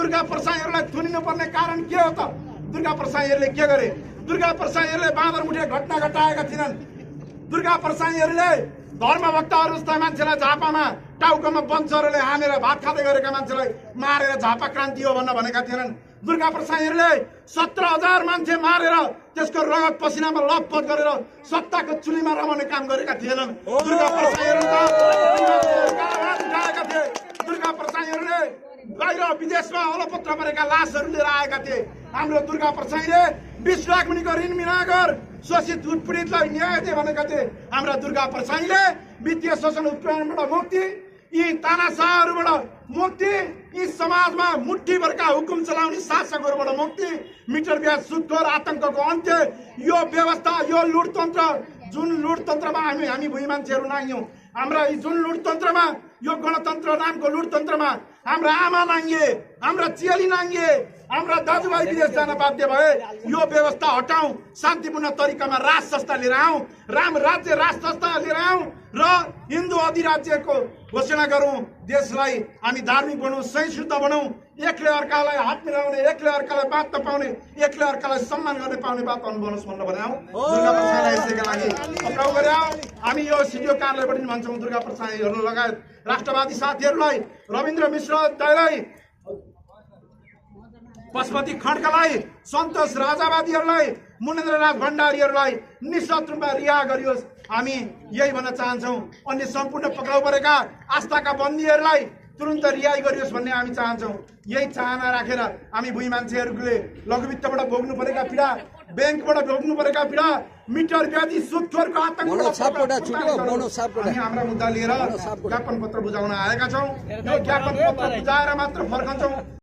दुर्गा प्रसाईहरूलाई थुनिनुपर्ने कारण के हो त? दुर्गा प्रसाईहरूले के गरे? दुर्गा प्रसाईहरूले बाँदरमुठे घटना घटाएका थिएनन्। दुर्गा प्रसाईहरूले धर्मभक्तहरू जस्ता मान्छेलाई झापामा टाउकोमा बन्चरले हानेर भात खाँदै गरेका मान्छेलाई मारेर झापा क्रान्ति हो भनेका थिएनन्। दुर्गा प्रसाईहरूले 17,000 मान्छे मारेर त्यसको रगत पसिनामा लतपत गरेर सत्ताको चुलीमा रमाउने काम गरेका थिएनन्। दुर्गा प्रसाईहरू त कारावास उठाएका थिए। दुर्गा प्रसाईहरूले बाहिर विदेशमा अलपत्र परेका लासहरू लिएर आएका थिए। हाम्रो दुर्गा प्रसाईले 20 लाख मुनिको ऋण मिनागर शोषित उत्पीडितलाई न्याय दे भनेका थिए। हाम्रा दुर्गा प्रसाईले वित्तीय शोषण उत्पीडनबाट मुक्ति, यी तानाशाहहरूबाट मुक्ति, यी समाजमा मुठ्ठीभरका हुकुम चलाउने शासकहरूबाट मुक्ति, मिटर ब्याज सुदखोर आतंकको अन्त्य, यो व्यवस्था, यो लुटतन्त्र, जुन लुटतन्त्रमा हामी भुइँ मान्छेहरू नाङ्यौं, हाम्रा यी जुन लुटतन्त्रमा, यो गणतन्त्र नामको लुटतन्त्रमा हाम्रा आमा नाङ्गे, हाम्रा चेली नाङ्गे, हाम्रा दाजुभाइ विदेश जान बाध्य भए। यो व्यवस्था हटाऊ, शान्तिपूर्ण तरिकामा राज संस्था लिएर आऊ, राम राज्य राज संस्था लिएर आऊ र हिन्दू अधिराज्यको घोषणा गरौँ। देशलाई हामी धार्मिक बनौँ, सहिष्णुता बनौँ, एकले अर्कालाई हात मिलाउने, एकले अर्कालाई बाँच्न पाउने, एकले अर्कालाई सम्मान गर्ने पाउने वातावरण बनोस् भनेर भने आऊ। दुर्गा प्रसाईलाई यसैका लागि पक्राउ गरे आऊ। हामी यो सिडिओ कार्यालयबाट पनि भन्छौँ दुर्गा प्रसाईहरू लगायत राष्ट्रवादी साथीहरूलाई, रविन्द्र मिश्र दाइलाई, पशुपति खड्कालाई, सन्तोष राजावादीहरूलाई, मुनेन्द्रनाथ भण्डारीहरूलाई निशर्त रूपमा रिहा गरियोस्। हामी यही भन्न चाहन्छौँ। अन्य सम्पूर्ण पक्राउ परेका आस्थाका बन्दीहरूलाई तुरुन्त रिहाई गरियोस् भन्ने हामी चाहन्छौँ। यही चाहना राखेर हामी भुइँ मान्छेहरूले लघुवित्तबाट भोग्नु परेका पीडा, ब्याङ्कबाट भोग्नु परेका पीडा, मिटर ब्याजी सुदखोरको आतंकबाट हामी हाम्रा मुद्दा लिएर ज्ञापन पत्र बुझाउन आएका छौँ। यो ज्ञापन पत्र बुझाएर मात्र फर्कन्छौँ।